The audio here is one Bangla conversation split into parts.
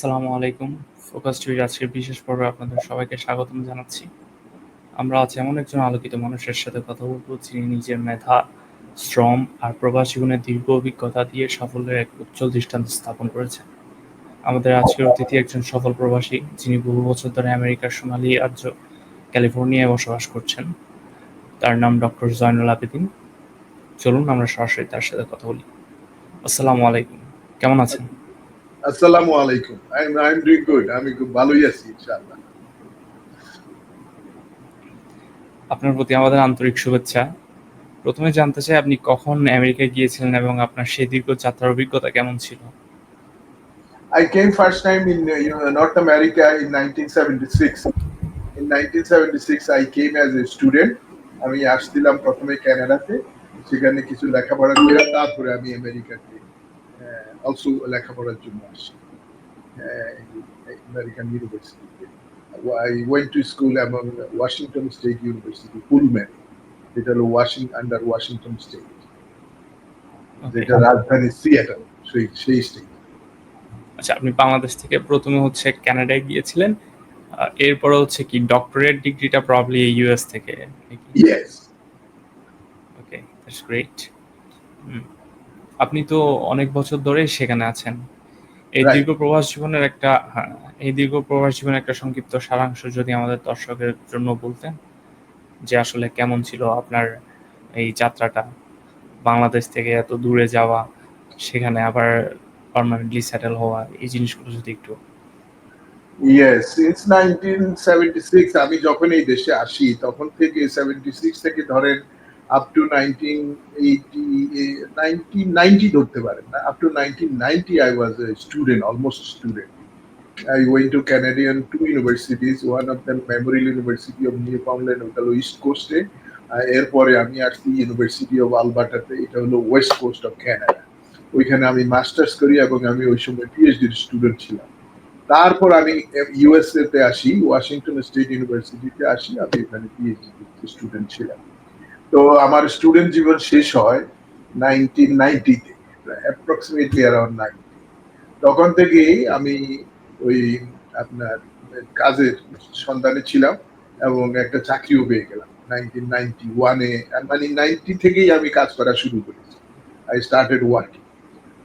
আসসালামু আলাইকুম। ফোকাস টিভির আজকের বিশেষ পর্বে আপনাদের সবাইকে স্বাগতম জানাচ্ছি। আমরা আজ এমন একজন আলোকিত মানুষের সাথে কথা বলব, যিনি নিজের মেধা, শ্রম আর প্রবাস জীবনের দীর্ঘ অভিজ্ঞতা দিয়ে সাফল্যের এক উজ্জ্বল দৃষ্টান্ত স্থাপন করেছেন। আমাদের আজকের অতিথি একজন সফল প্রবাসী, যিনি বহু বছর ধরে আমেরিকার সোনালী রাজ্য ক্যালিফোর্নিয়ায় বসবাস করছেন। তার নাম ডক্টর জয়নুল আবেদিন। চলুন আমরা সরাসরি তার সাথে কথা বলি। আসসালামু আলাইকুম, কেমন আছেন? আসসালামু আলাইকুম। I'm doing good. আমি খুব ভালোই আছি ইনশাআল্লাহ। আপনার প্রতি আমাদের আন্তরিক শুভেচ্ছা। প্রথমে জানতে চাই, আপনি কখন আমেরিকায় গিয়েছিলেন এবং আপনার সেই দীর্ঘ যাত্রার অভিজ্ঞতা কেমন ছিল? I came first time in North America in 1976. In 1976 I came as a student. আমি আসছিলাম প্রথমে কানাডাতে, সেখানে কিছু লেখাপড়া করে তারপরে আমি আমেরিকাতে অলসো লেখাপড়ার জন্য আসি আমেরিকান ইউনিভার্সিটিতে। I went to school among Washington State University, Pullman, যেটা হলো আন্ডার ওয়াশিংটন স্টেট, যেটা রাজধানী সিয়াটল, সেই স্টেট। আচ্ছা, আপনি বাংলাদেশ থেকে প্রথমে হচ্ছে কানাডায় গিয়েছিলেন, এরপরে হচ্ছে কি ডক্টরেট ডিগ্রিটা প্রবাবলি ইউএস থেকে? Yes. Okay, that's great. আপনি তো অনেক বছর ধরেই সেখানে আছেন। এই দীর্ঘ প্রবাস জীবনের একটা সংক্ষিপ্ত সারাংশ যদি আমাদের দর্শকের জন্য বলতেন, যে আসলে কেমন ছিল আপনার এই যাত্রাটা, বাংলাদেশ থেকে এত দূরে যাওয়া, সেখানে আবার পার্মানেন্টলি সেটেল হওয়া, এই জিনিসগুলো যদি একটু। Yes, since 1976 আমি যখন এই দেশে আসি তখন থেকে 76 থেকে ধরেন up to 1990 ধরতে পারেন না, up to 1990 I was a student, almost a student. I went to Canadian two universities, one of them Memorial University of Newfoundland, ওটা হলো ইস্ট কোস্টে, এরপরে আমি আসছি ইউনিভার্সিটি অফ আলবার্টাতে, এটা হলো ওয়েস্ট কোস্ট অফ ক্যানাডা। ওইখানে আমি মাস্টার্স করি এবং আমি ওই সময় পিএইচডির স্টুডেন্ট ছিলাম। তারপর আমি ইউএসএ তে আসি, ওয়াশিংটন স্টেট ইউনিভার্সিটিতে আসি, আমি এখানে পিএইচডি স্টুডেন্ট ছিলাম। তো আমার স্টুডেন্ট জীবন শেষ হয় 1990 তে, অ্যাপ্রক্সিমেটলি অ্যারাউন্ড 90। তখন থেকেই আমি ওই আপনার কাজের সন্ধানে ছিলাম এবং একটা চাকরিও পেয়ে গেলাম 1991-এ। মানে 90 থেকেই আমি কাজ করা শুরু করেছি, আই স্টার্টেড ওয়ার্কিং।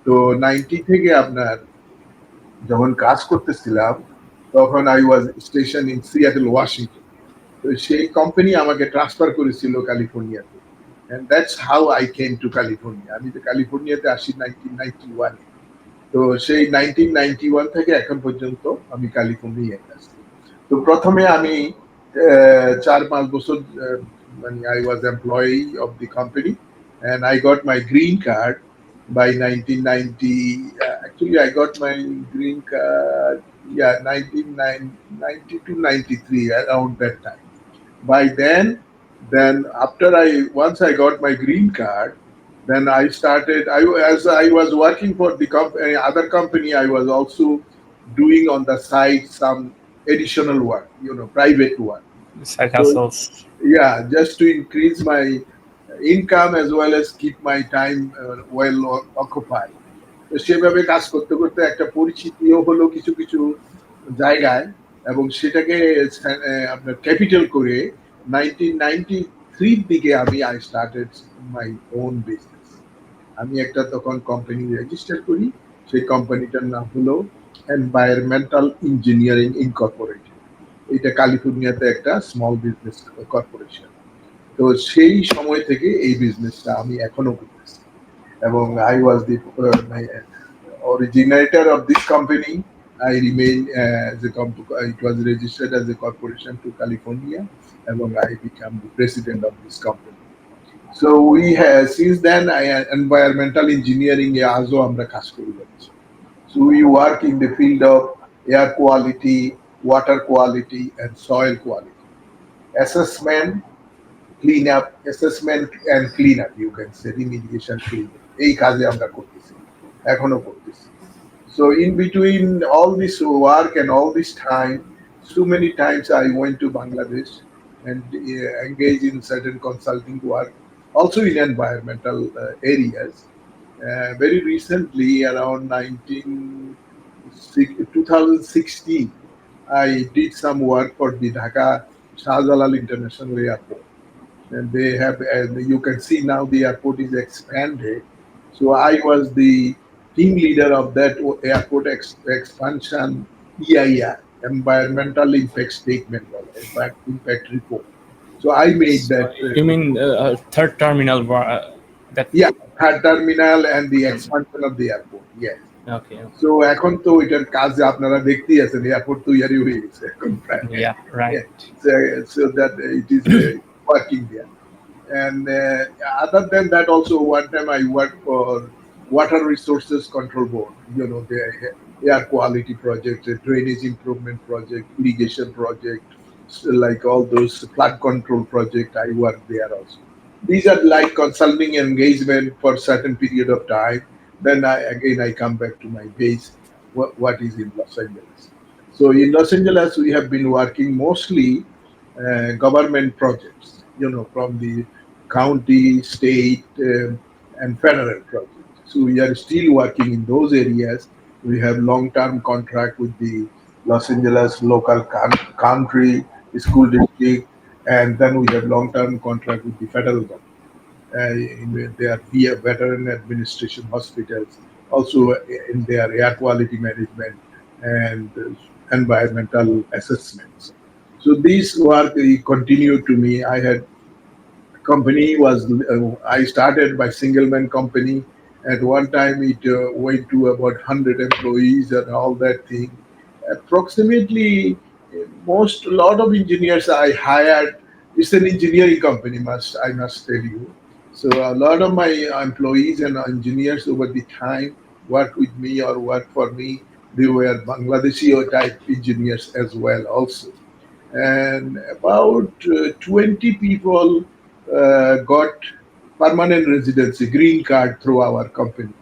তো 90 থেকে আপনার যখন কাজ করতেছিলাম তখন I was station in Seattle, Washington. তো সেই কোম্পানি আমাকে ট্রান্সফার করেছিল ক্যালিফোর্নিয়াতে, and that's how I came to California. আমি তো ক্যালিফোর্নিয়াতে আসি 1991-এ। তো সেই 1991 থেকে এখন পর্যন্ত আমি ক্যালিফোর্নিয়ায় আছি। তো প্রথমে আমি 4-5 বছর মানে I was employee of the company, and I got my green card by 1990. Actually, I got my green card, 1992-93, around that time. By then after once I got my green card, then I started. As I was working for the other company, I was also doing on the side some additional work, private work. Side hustles. Yeah, just to increase my income as well as keep my time well occupied. তো সেভাবে কাজ করতে করতে একটা পরিচিতিও হলো কিছু কিছু জায়গায়, এবং সেটাকে আপনার ক্যাপিটাল করে 1993 দিকে I started my own business. আমি একটা তখন কোম্পানি রেজিস্টার করি, সেই কোম্পানিটার নাম হলো এনভায়রনমেন্টাল ইঞ্জিনিয়ারিং ইনকর্পোরেটেড। এটা ক্যালিফোর্নিয়াতে একটা স্মল বিজনেস কর্পোরেশন। তো সেই সময় থেকে এই বিজনেসটা আমি এখনো করতেছি, এবং I was the originator of this company. I remain as it was registered as a corporation to California, and I became the president of this company. So we have since then environmental engineering azo amra কাজ করে যাচ্ছি। So we work in the field of air quality, water quality, and soil quality assessment, assessment and cleanup, you can say remediation cleanup. এই কাজে আমরা করতেছি, এখনো করতেছি। So in between all this work and all this time, so many times I went to Bangladesh and engaged in certain consulting work, also in environmental areas. Very recently, around 2016, I did some work for the Dhaka Shahjalal International Airport, and they have, and you can see now the airport is expanded. So I was the team leader of that airport expansion EIR, environmental impact statement, or impact report. So I made So that. you mean third terminal? That Yeah, third terminal and the terminal. expansion of the airport. Yes. Okay, okay. So এখন তো এটার কাজ আপনারা দেখতেই আছেন, এয়ারপোর্ট তৈরি হয়ে গেছে এখন প্রায়। Yeah, right. Yeah. So that it is working there. And other than that, also one time I worked for Water Resources Control Board. The air quality project, a drainage improvement project, irrigation project, so like all those flood control project. I worked there also. These are like consulting engagement for certain period of time. Then I come back to my base. What is in Los Angeles? So in Los Angeles, we have been working mostly government projects. From the county, state, and federal projects. So we are still working in those areas. We have long-term contract with the Los Angeles local country, school district, and then we have long-term contract with the federal government. In their veteran administration hospitals, also in their air quality management and environmental assessments. So this work continued to me. I had company was I started by single man company. At one time, it went to about 100 employees and all that thing. Approximately, most a lot of engineers I hired. It's an engineering company, I must tell you. So a lot of my employees and engineers over the time work with me or work for me. They were Bangladeshi or type engineers as well, also. And about 20 people got permanent residency, green card through our company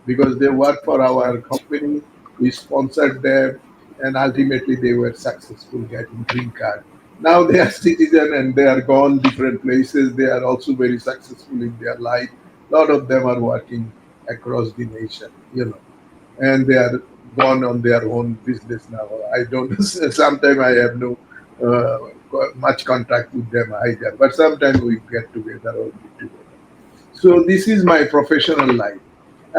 because they work for That's our great. company. We sponsored them, and ultimately they were successful getting green card. Now they are citizen and they are gone different places. They are also very successful in their life. A lot of them are working across the nation, and they are gone on their own business now. I don't. Sometimes I have no much contact with them either, but sometimes we get together or meet together. So this is my professional life.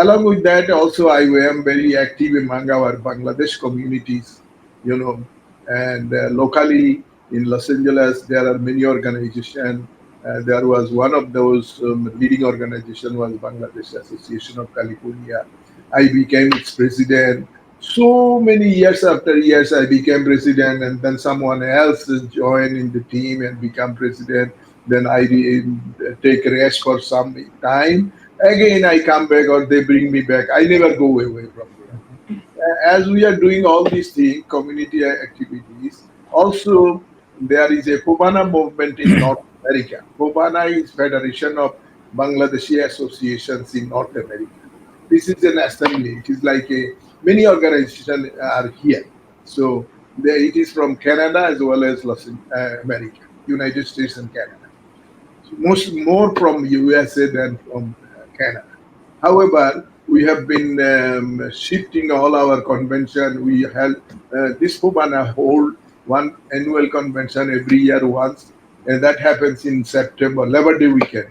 Along with that, also I am very active among our Bangladesh communities, you know, and locally in Los Angeles there are many organizations. There was one of those leading organization was Bangladesh Association of California. I became its president. So many years after years, I became president, and then someone else joined in the team and become president. Then I take rest for some time. Again, I come back or they bring me back. I never go away from there. As we are doing all these things, community activities, also there is a Pobana movement in North America. Pobana is Federation of Bangladeshi Associations in North America. This is an assembly. It is like a many organizations are here. So it is from Canada as well as America, United States and Canada. Most more from USA than from Canada. However, we have been shifting all our convention. We held this Fubana hold one annual convention every year once, and that happens in September, Labor Day weekend.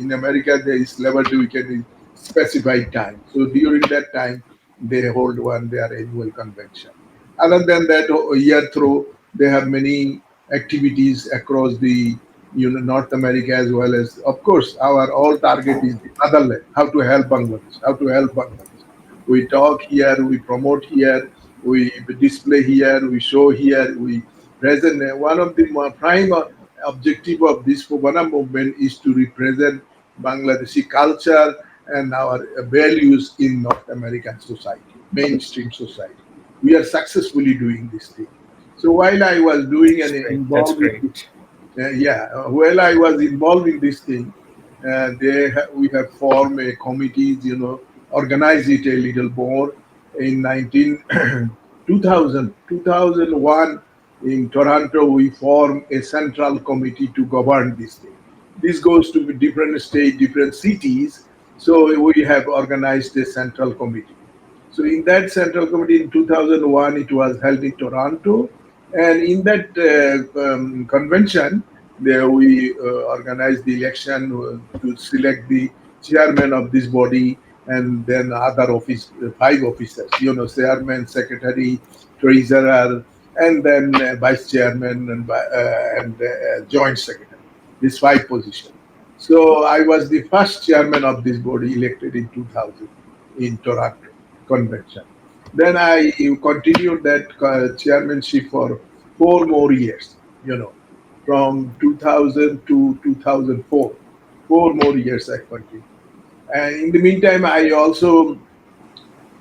In America there is Labor Day weekend in specified time. So during that time, they hold their annual convention. Other than that, year through they have many activities across the North America as well as, of course, our all target is the motherland, how to help Bangladesh, how to help Bangladesh. We talk here, we promote here, we display here, we show here, we present. One of the prime objective of this Fubana movement is to represent Bangladeshi culture and our values in North American society, mainstream society. We are successfully doing this thing. So while I was doing That's and great. That's involved in great. while I was involved in this thing, we have formed a committee, organized it a little more in 2001 in Toronto. We formed a central committee to govern this thing. This goes to different states, different cities. So we have organized a central committee. So in that central committee in 2001, it was held in Toronto, and in that convention, there we organized the election to select the chairman of this body, and then other office, five officers, chairman, secretary, treasurer, and then vice chairman and joint secretary. These five positions. So I was the first chairman of this body elected in 2000 in Toronto convention. Then I continued that chairmanship for 4 more years, from 2000 to 2004. 4 more years I continued. And in the meantime, I also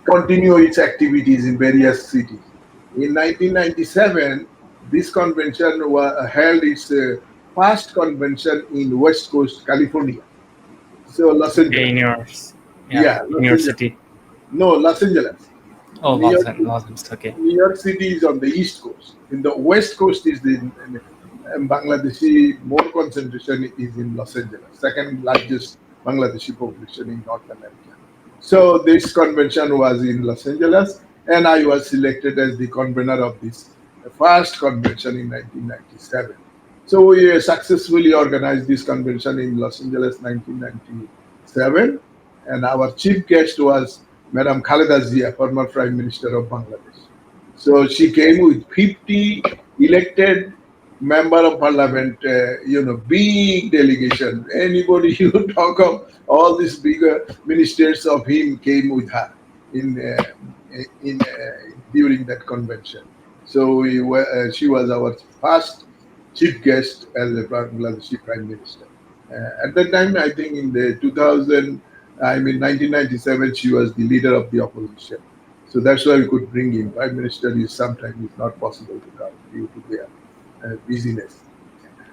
continue its activities in various cities. In 1997, this convention held its first convention in West Coast, California. So Los Okay, Angeles. yeah, Yeah, in Los your Angeles. city. No, Los Angeles. Oh, New York, Los Angeles. Okay. New York City is on the East Coast. In the West Coast is in Bangladeshi. More concentration is in Los Angeles, second largest Bangladeshi population in North America. So this convention was in Los Angeles, and I was selected as the convener of this first convention in 1997. So we successfully organized this convention in Los Angeles 1997, and our chief guest was Madam Khaleda Zia, former Prime Minister of Bangladesh. So she came with 50 elected member of parliament, big delegation. Anybody you talk of, all these bigger ministers of him came with her in during that convention. So she was our first chief guest as a Bangladeshi Prime Minister. At that time, I think in the 2000, 1997, she was the leader of the opposition. So that's why we could bring him. Prime Minister is sometimes it's not possible to come due to their busyness.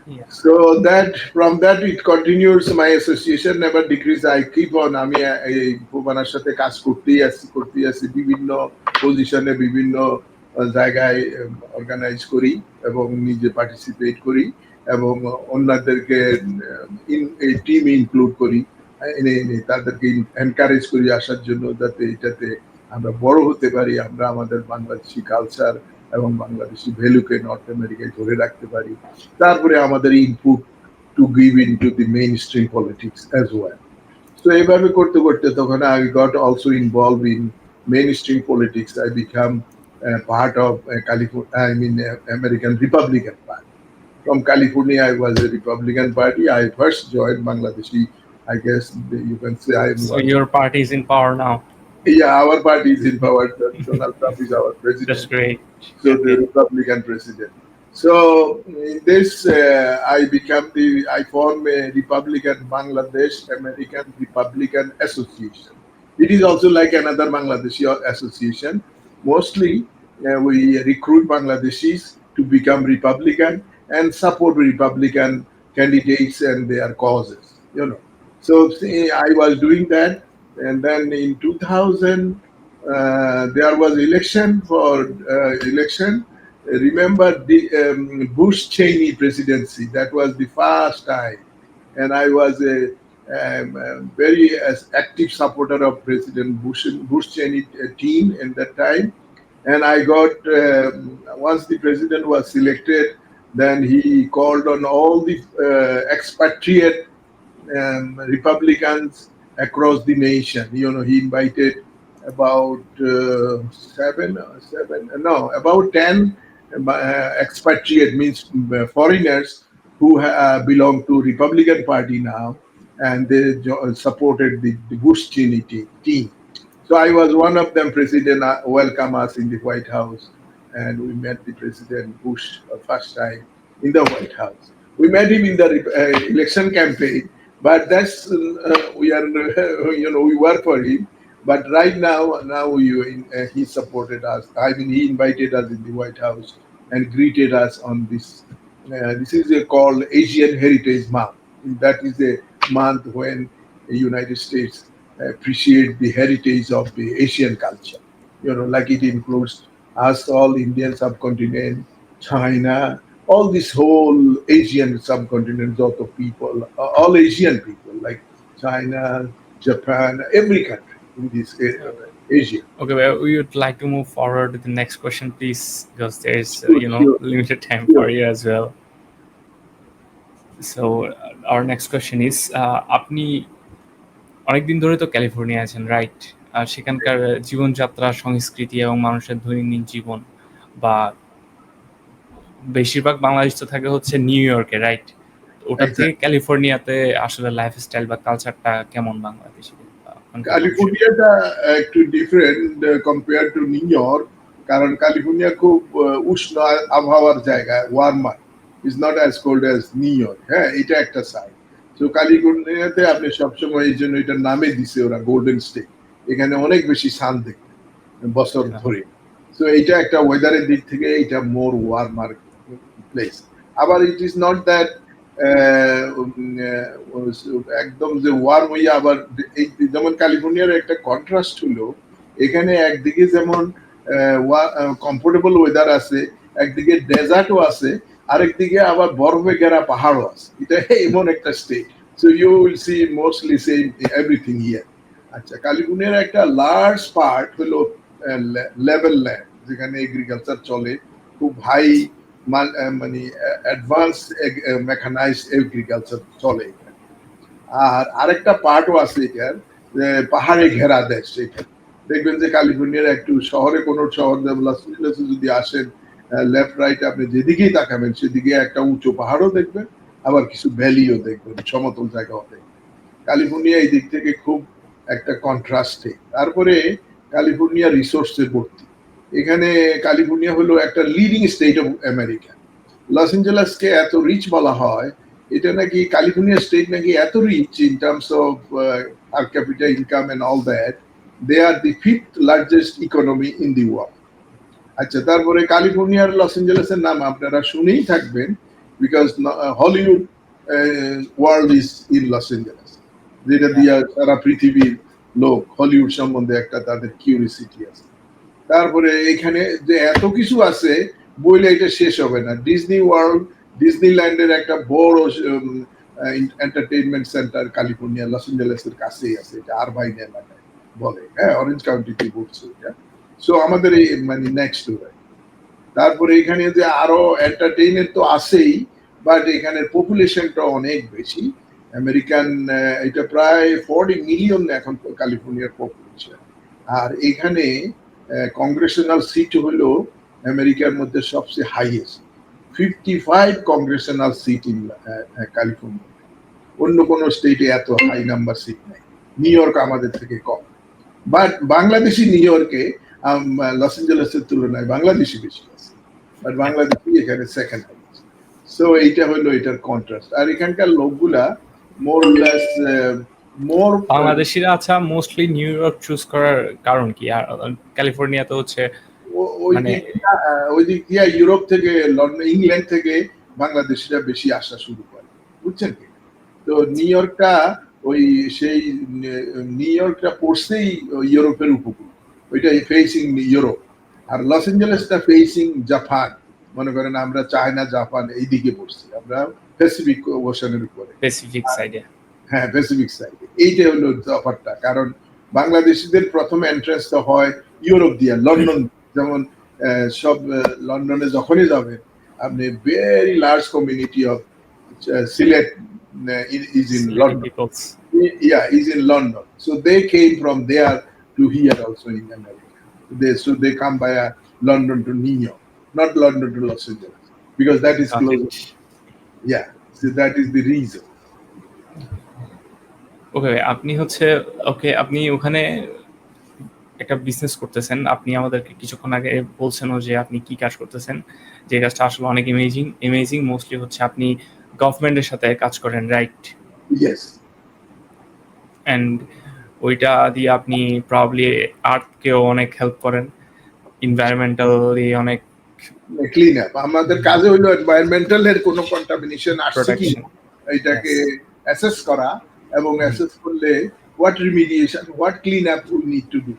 Yeah. So that from that it continues. My association never decrease. I keep on. আমি এই ভুবনার সাথে কাজ করতেই আছি বিভিন্ন পজিশনে বিভিন্ন জায়গায় অর্গানাইজ করি এবং নিজে পার্টিসিপেট করি এবং অন্যদেরকে এই টিম ইনক্লুড করি, এনে তাদেরকে এনকারেজ করি আসার জন্য, যাতে এটাতে আমরা বড় হতে পারি, আমরা আমাদের বাংলাদেশি কালচার এবং বাংলাদেশি ভ্যালুকে নর্থ আমেরিকায় ধরে রাখতে পারি, তারপরে আমাদের input to give in to the main stream politics as well. তো এইভাবে করতে করতে তখন I got also involve in main stream politics. I become part of American Republican Party. From California, I was a Republican Party. I first joined Bangladeshi. I guess you can say I am. So your party is in power now. Yeah, our party is in power. Donald Trump is our president. That's great. So Okay. the Republican president. So in this, I form a Republican Bangladesh American Republican Association. It is also like another Bangladeshi association. Mostly, we recruit Bangladeshis to become Republican and support Republican candidates and their causes. So I was doing that, and then in 2000 there was election for election. Remember the Bush Cheney presidency? That was the first time, and I was a very active supporter of President Bush Cheney team in that time. And I got once the president was selected, then he called on all the expatriate Republicans across the nation. He invited about about 10 expatriate, means foreigners who belong to Republican Party now, and they supported the Bush Cheney team. So I was one of them. President welcomed us in the White House, and we met the President Bush first time in the White House. We met him in the election campaign, but that's we are we work for him. But right now he supported us. He invited us in the White House and greeted us on this. This is called Asian Heritage Month. That is a month when the United States appreciate the heritage of the Asian culture. Like it includes us, all Indian subcontinent, China, all this whole Asian subcontinent of the people, all Asian people, like China, Japan, every country. in this Asia. Okay, well, we would like to move forward to the next question, please, because there is Sure. limited time Sure. for you as well. So our next question is আপনি অনেকদিন ধরে তো ক্যালিফোর্নিয়া আছেন, রাইট? আর সেখানকার জীবনযাত্রা, সংস্কৃতি এবং মানুষের দৈনন্দিন জীবন বা বেশিরভাগ বাংলাদেশ তো থাকে হচ্ছে নিউ ইয়র্কে, রাইট? ওটার থেকে Exactly. ক্যালিফোর্নিয়াতে আসলে লাইফস্টাইল বা কালচারটা কেমন বাংলাদেশে? ক্যালিফোর্নিয়াটা একটু different compare to new York, কারণ ক্যালিফোর্নিয়া খুব উষ্ণ আবহাওয়ার জায়গা, warmer, is not as cold as new York. হ্যাঁ, এটা একটা সাইড। তো ক্যালিফোর্নিয়াতে আপনি সবসময় এই জন্য এটার নামে দিছে ওরা গোল্ডেন স্টেট, এখানে অনেক বেশি সান দেখবেন বছর ধরে। তো এটা একটা ওয়েদারের দিক থেকে এটা মোর ওয়ার্মার প্লেস। আবার ইট ইজ নট দ্যাট একদম যে ওয়ার্ম হইয়া আবার যেমন ক্যালিফোর্নিয়ার একটা কন্ট্রাস্ট হলো, এখানে একদিকে যেমন কমফোর্টেবল ওয়েদার আছে, একদিকে ডেজার্টও আছে, আরেকদিকে আবার বরফে ঘেরা পাহাড়ও আছে। এটা এমন একটা state. So you will see mostly same everything here. আচ্ছা, ক্যালিফোর্নিয়ার একটা লার্জ পার্ট হলো লেভেল ল্যান্ড, যেখানে এগ্রিকালচার চলে, খুব হাই মানে অ্যাডভান্স মেকানাইজড এগ্রিকালচার চলে এখানে। আর আরেকটা পার্টও আছে এটার, পাহাড়ে ঘেরা দেশ। এটা দেখবেন যে ক্যালিফোর্নিয়ার একটু শহরে, কোনো শহর লস এঞ্জেলেসে যদি আসেন, লেফট রাইট আপনি যেদিকেই তাকাবেন সেদিকে একটা উঁচু পাহাড়ও দেখবেন, আবার কিছু ভ্যালিও দেখবেন, সমতল জায়গাও দেখবেন। ক্যালিফোর্নিয়া এই দিক থেকে খুব একটা কন্ট্রাস্টে। তারপরে ক্যালিফোর্নিয়া রিসোর্সে ভর্তি। এখানে ক্যালিফোর্নিয়া হলো একটা leading state of America. Los এঞ্জেলেসকে এত রিচ বলা হয়, এটা নাকি ক্যালিফোর্নিয়া স্টেট নাকি এত rich in terms of per capita income and all that, they are the 5th largest economy in the world. আচ্ছা, তারপরে ক্যালিফোর্নিয়ার লস এঞ্জেলেসের নাম আপনারা শুনেই থাকবেন, because Hollywood world is in Los Angeles, যেটা দিয়ে সারা পৃথিবীর লোক হলিউড সম্বন্ধে একটা তাদের কিউরিসিটি আছে। তারপরে এখানে যে এত কিছু আছে বইলে এটা শেষ হবে না। ডিজনি ওয়ার্ল্ড, ডিজনিল্যান্ডের একটা বড় এন্টারটেইনমেন্ট সেন্টার ক্যালিফোর্নিয়া লস এঞ্জেলেসের কাছেই আছে, এটা আরভাইন এলাকায় বলে। হ্যাঁ, অরেঞ্জ কাউন্টিতে পড়ছে এটা। সো আমাদের এই মানে নেক্সট ডোরে। তারপরে এখানে যে আরো এন্টারটেইনের তো আছেই, বাট এখানে পপুলেশনটা অনেক বেশি। আমেরিকান, এটা প্রায় 40 মিলিয়ন এখন ক্যালিফোর্নিয়ার পপুলেশন। আর এখানে কংগ্রেশনাল সিট হলো আমেরিকার মধ্যে সবচেয়ে highest, 55 congressional seat in California. অন্য কোন স্টেটে এত হাই নাম্বার সিট নেই। নিউ ইয়র্ক আমাদের থেকে কম, বাট বাংলাদেশি নিউ ইয়র্কে লস এঞ্জেলেসের তুলনায় বাংলাদেশি বেশি আছে, বাট বাংলাদেশি এখানে সেকেন্ড হাইয়েস্ট। সো এইটা হলো এটার কন্ট্রাস্ট। আর এখানকার লোকগুলা মোর লেস মোর বাংলাদেশিরা আচ্ছা মোস্টলি নিউ ইয়র্ক চুজ করার কারণ কি? আর ক্যালিফোর্নিয়া তো হচ্ছে ওই দিক দিয়ে ইউরোপ থেকে, লন্ডন, ইংল্যান্ড থেকে বাংলাদেশিরা বেশি আসা শুরু করে, বুঝছেন কি? তো নিউ ইয়র্কটা ওই সেই নিউ ইয়র্কটা পড়ছেই ইউরোপের উপকূল, ওইটা ফেসিং ইউরোপ। আর লস এঞ্জেলেসটা ফেসিং জাপান। মনে করেন আমরা চায়না, জাপান এই দিকে পড়ছি, আমরা প্যাসিফিক ওশানের উপরে, প্যাসিফিক সাইডে। হ্যাঁ, প্যাসিফিক সাইডে। এইটা হলো তফাৎটা। কারণ বাংলাদেশিদের প্রথম এন্ট্রান্স তো হয় ইউরোপ দিয়া, লন্ডন। যেমন সব লন্ডনে যখনই যাবেন আপনি very large community of Sylhet is in London. Yeah, is in London. So they came from there to here also in America. So they come via London to New York, not London to Los Angeles, because that is close. Yeah, so that is the reason. ওকে, আপনি হচ্ছে আপনি ওখানে একটা বিজনেস করতেছেন। আপনি আমাদেরকে কিছুক্ষণ আগে বলছেনও যে আপনি কি কাজ করতেছেন, যে কাজটা আসলে অনেক এমেজিং। মোস্টলি হচ্ছে আপনি গভর্নমেন্টের সাথে কাজ করেন, রাইট? Yes. এন্ড ওইটা দিয়ে আপনি প্রবাবলি আর্থকেও অনেক হেল্প করেন, এনভায়রনমেন্টালি অনেক ক্লিন আপ। আমাদের কাজে হলো এনভায়রনমেন্টাল এর কোনো কন্টামিনেশন আসছে কি এটাকে অ্যাসেস করা, এবং অ্যাসেস করলে what remediation, what clean up we need to do,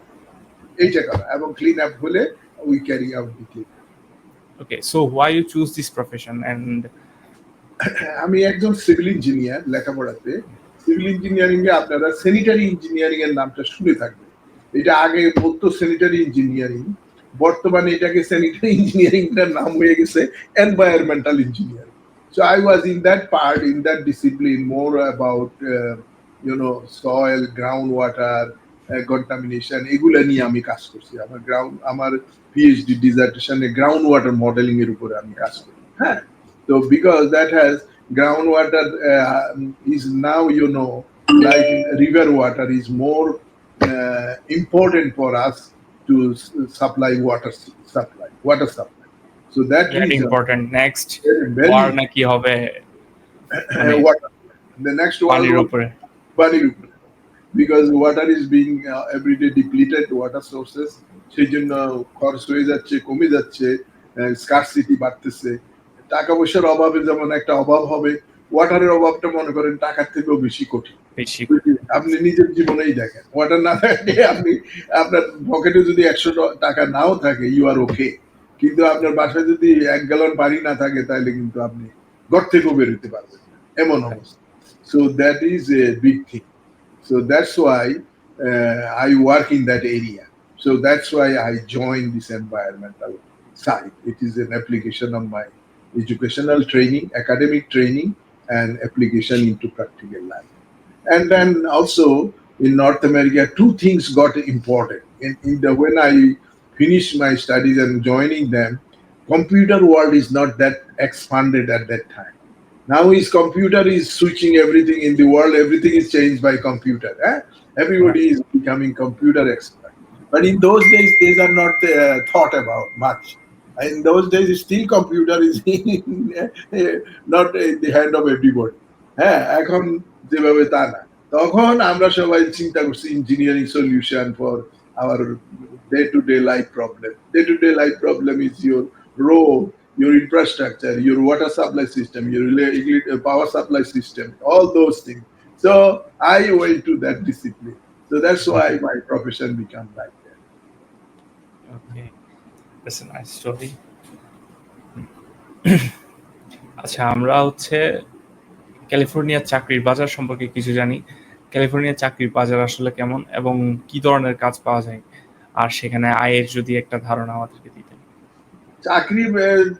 এইটা করা। এবং ক্লিন আপ হলে we carry out the clean. Okay, so why you choose this profession? And আমি একজন সিভিল ইঞ্জিনিয়ার লেখাপড়াতে। সিভিল ইঞ্জিনিয়ারিং এ আপনারা স্যানিটারি ইঞ্জিনিয়ারিং এর নামটা শুনে থাকবেন। এটা আগে বলতো স্যানিটারি ইঞ্জিনিয়ারিং, বর্তমানে এটাকে স্যানিটারি ইঞ্জিনিয়ারিংটার নাম হয়ে গেছে environmental engineering. So I was in that part, in that discipline, more about soil, groundwater, contamination. এগুলা নিয়ে আমি কাজ করছি। আমার পিএইচডি ডিজার্টেশনে গ্রাউন্ড ওয়াটার মডেলিং এর উপরে আমি কাজ করি। হ্যাঁ, তো because that has ground water is now like river water is more important for us to supply water supply. So that Very reason, important. Next very war নাকি হবে মানে water. The next one পানির was উপরে। Bani Rupur. Because water is being everyday depleted, water sources সেই জন্য খরচ হয়ে যাচ্ছে, কমে যাচ্ছে, স্কারসিটি বাড়তেছে। টাকা পয়সার অভাবে যেমন একটা অভাব হবে, ওয়াটারের অভাবটা মনে করেন টাকার থেকেও বেশি কঠিন। বেশি আপনি নিজের জীবনেই দেখেন, ওয়াটার না থাকলে আপনি আপনার পকেটে যদি 100 টাকা নাও থাকে, ইউ আর ওকে, কিন্তু আপনার বাসায় যদি 1 গ্যালন পানি না থাকে, তাহলে কিন্তু আপনি ঘর থেকেও বেরোতে পারবেন না, এমন অবস্থা। So that is a big thing. So that's why I work in that area. So that's why I joined this environmental side. It is an application of my educational training, academic training, and application into practical life. And then also in North America, two things got important. When I finished my studies and joining them, computer world is not that expanded at that time. Now his computer is switching everything in the world. Everything is changed by computer. Everybody is becoming computer expert. But in those days, these are not thought about much. In those days, still computer is not in the hand of everybody. এখন যেভাবে তা না, তখন আমরা সবাই চিন্তা করছি engineering solution for our day to day life problem. Day to day life problem is your road, your infrastructure, your water supply system, your power supply system, all those things. So I went to that discipline. So that's why my profession became like that. Okay, that's a nice story. আচ্ছা, আমরা ক্যালিফোর্নিয়ার চাকরির বাজার সম্পর্কে কিছু জানি। ক্যালিফোর্নিয়ার চাকরির বাজার আসলে কেমন এবং কি ধরনের কাজ পাওয়া যায়, আর সেখানে আয়ের যদি একটা ধারণা আমাদেরকে দিতেন। চাকরি,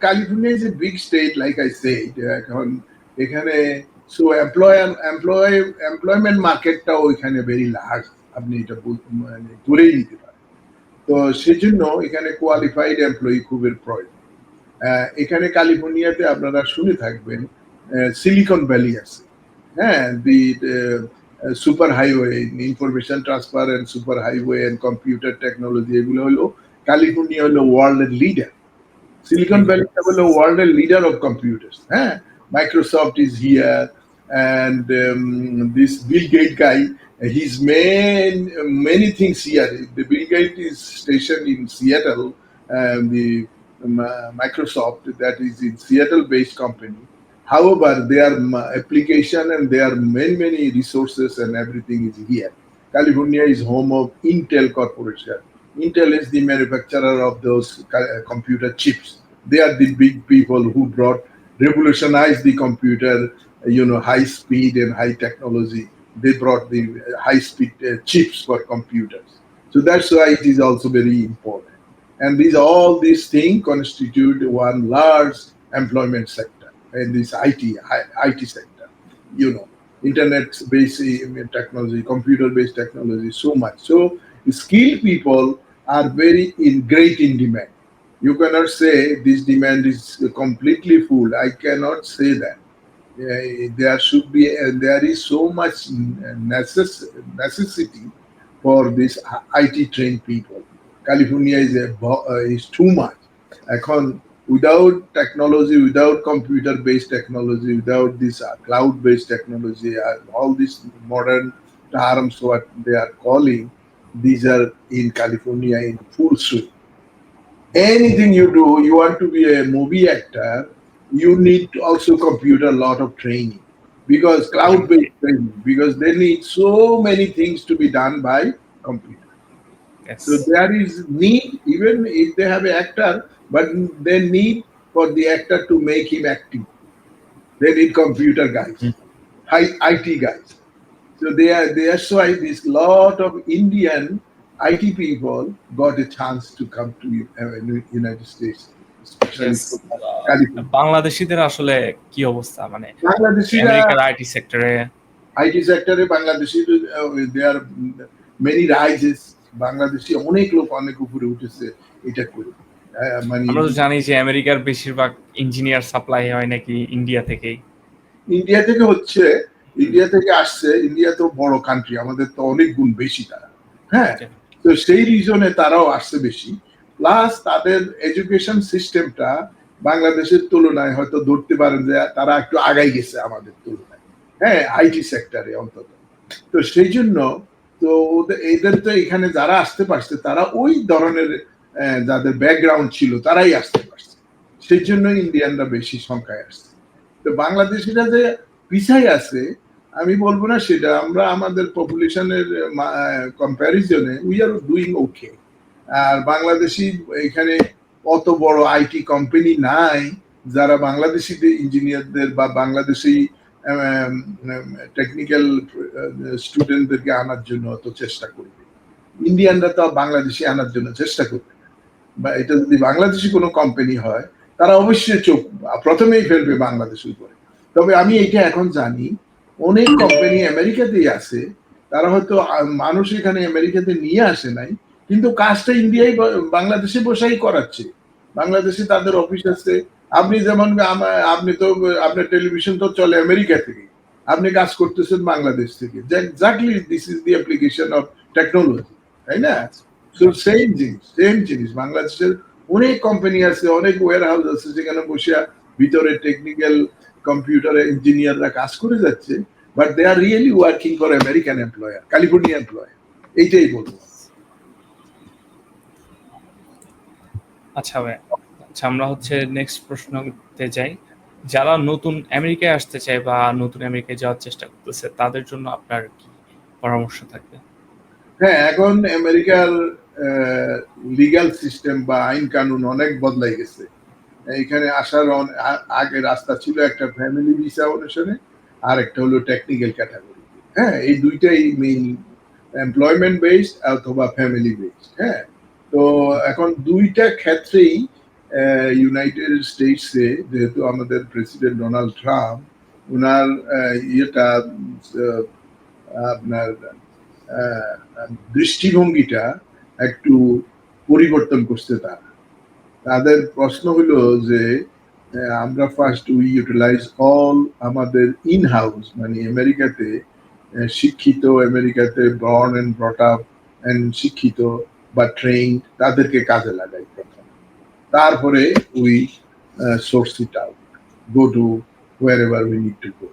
California is a big state, like I said. এখন এখানে সো এমপ্লয়মেন্ট মার্কেটটা ওইখানে ভেরি লার্জ, আপনি এটা মানে ধরেই নিতে পারেন। তো সেজন্য এখানে কোয়ালিফাইড এমপ্লয়ি খুবই প্রয়োজন। এখানে ক্যালিফোর্নিয়াতে আপনারা শুনে থাকবেন সিলিকন ভ্যালি আছে। হ্যাঁ, the super highway, information transfer and super highway and computer technology, এগুলো হলো ক্যালিফোর্নিয়া হলো ওয়ার্ল্ডের leader. Silicon Valley is the world leader of computers. Microsoft is here, and this Bill Gates guy, he's many things here. The Bill Gates is stationed in Seattle, and the Microsoft, that is in Seattle-based company. However, their application and their many resources and everything is here. California is home of Intel Corporation. Intel is the manufacturer of those computer chips. They are the big people who revolutionized the computer, high speed and high technology. They brought the high speed chips for computers. So that's why it is also very important. And all these things constitute one large employment sector in this IT sector. Internet-based technology, computer-based technology, so much. So skilled people are great in demand. You cannot say this demand is completely full. I cannot say that. There is so much necessity for this IT trained people. California is too much. এখন without technology, without computer-based technology, without this cloud-based technology, all these modern terms what they are calling, these are in California in full swing. Anything you do, you want to be a movie actor, you need to also computer a lot of training, because cloud-based training, because they need so many things to be done by computer. Yes. So there is need, even if they have an actor, but they need for the actor to make him active. They need computer guys, high IT guys. So that's why this lot of Indian IT people got a chance to come to United States, especially Yes. from California. বাংলাদেশীদের আসলে কি অবস্থা মানে বাংলাদেশিরা আমেরিকার আইটি সেক্টরে? আইটি সেক্টরে বাংলাদেশি দেয়ার মেনি রাইজেস, বাংলাদেশি অনেক লোক অনেক উপরে উঠেছে এটা করে। মানে আমরা তো জানি যে আমেরিকার বেশিরভাগ ইঞ্জিনিয়ার সাপ্লাই হয় নাকি ইন্ডিয়া থেকেই। ইন্ডিয়া থেকে হচ্ছে, ইন্ডিয়া থেকে আসছে। ইন্ডিয়া তো বড় কান্ট্রি, আমাদের তো অনেক গুণ বেশি তারা, হ্যাঁ। তো সেই রিজনে তারাও আসছে বেশি, প্লাস তাদের এডুকেশন সিস্টেমটা বাংলাদেশের তুলনায় হয়তো ধরতে পারেন যে তারা একটু আগাই গেছে আমাদের তুলনায়, হ্যাঁ, আইটি সেক্টরে অন্তত। তো সেই জন্য তো এদের তো এখানে যারা আসতে পারছে তারা ওই ধরনের যাদের ব্যাকগ্রাউন্ড ছিল তারাই আসতে পারছে, সেই জন্য ইন্ডিয়ানরা বেশি সংখ্যায় আসছে। তো বাংলাদেশিরা যে পিছাই আছে আমি বলবো না সেটা, আমরা আমাদের পপুলেশনের কম্প্যারিজনে উই আর ডুইং ওকে। আর বাংলাদেশি এখানে অত বড় আইটি কোম্পানি নাই যারা বাংলাদেশি ইঞ্জিনিয়ারদের বা বাংলাদেশি টেকনিক্যাল স্টুডেন্টদেরকে আনার জন্য অত চেষ্টা করবে। ইন্ডিয়ানরা তো বাংলাদেশি আনার জন্য চেষ্টা করবে না। বা এটা যদি বাংলাদেশি কোনো কোম্পানি হয় তারা অবশ্যই চোখ প্রথমেই ফেলবে বাংলাদেশের উপরে। তবে আমি এটা এখন জানি অনেক কোম্পানি আমেরিকাতেই আছে, তারা হয়তো মানুষ এখানে আমেরিকাতে নিয়ে আসে নাই, কিন্তু কাজটা ইন্ডিয়ায় বাংলাদেশে বসাই করাচ্ছে। বাংলাদেশে তাদের অফিস আছে। আপনি যেমন আপনি তো আপনার টেলিভিশন তো চলে আমেরিকা থেকে, আপনি কাজ করতেছেন বাংলাদেশ থেকে। Exactly this is the application of technology, তাই না? সেম জিনিস বাংলাদেশের অনেক কোম্পানি আছে, অনেক ওয়্যার হাউস আছে যেখানে বসে ভিতরে টেকনিক্যাল কম্পিউটার ইঞ্জিনিয়াররা কাজ করে যাচ্ছে, but they are really working for American employer, California employer. এইটাই বলবো। আচ্ছা ভাই, আচ্ছা আমরা হচ্ছে নেক্সট প্রশ্নতে যাই। যারা নতুন আমেরিকায় আসতে চায় বা নতুন আমেরিকায় যাওয়ার চেষ্টা করতেছে তাদের জন্য আপনার কি পরামর্শ থাকবে? হ্যাঁ, এখন আমেরিকার লিগ্যাল সিস্টেম বা আইন কানুন অনেক বদলাই গেছে। এখানে আসার আগে রাস্তা ছিল একটা ফ্যামিলি ভিসা অনুসারে, আর একটা হলো টেকনিক্যাল ক্যাটাগরি। হ্যাঁ, এই দুইটাই মেইন, এমপ্লয়মেন্ট বেসড অথবা ফ্যামিলি বেসড। হ্যাঁ, তো এখন দুইটা ক্ষেত্রেই ইউনাইটেড স্টেটসে যেহেতু আমাদের প্রেসিডেন্ট ডোনাল্ড ট্রাম্প ওনার ইয়েটা আপনার দৃষ্টিভঙ্গিটা একটু পরিবর্তন করছে। তাদের প্রশ্ন হলো যে আমরা ফার্স্ট উই ইউটিলাইজ অল আমাদের ইন হাউস, মানে আমেরিকাতে শিক্ষিত, আমেরিকাতে born and brought up and শিক্ষিত বা ট্রেইন তাদেরকে কাজে লাগাই প্রথম, তারপরে we source it out, go to wherever we need to go.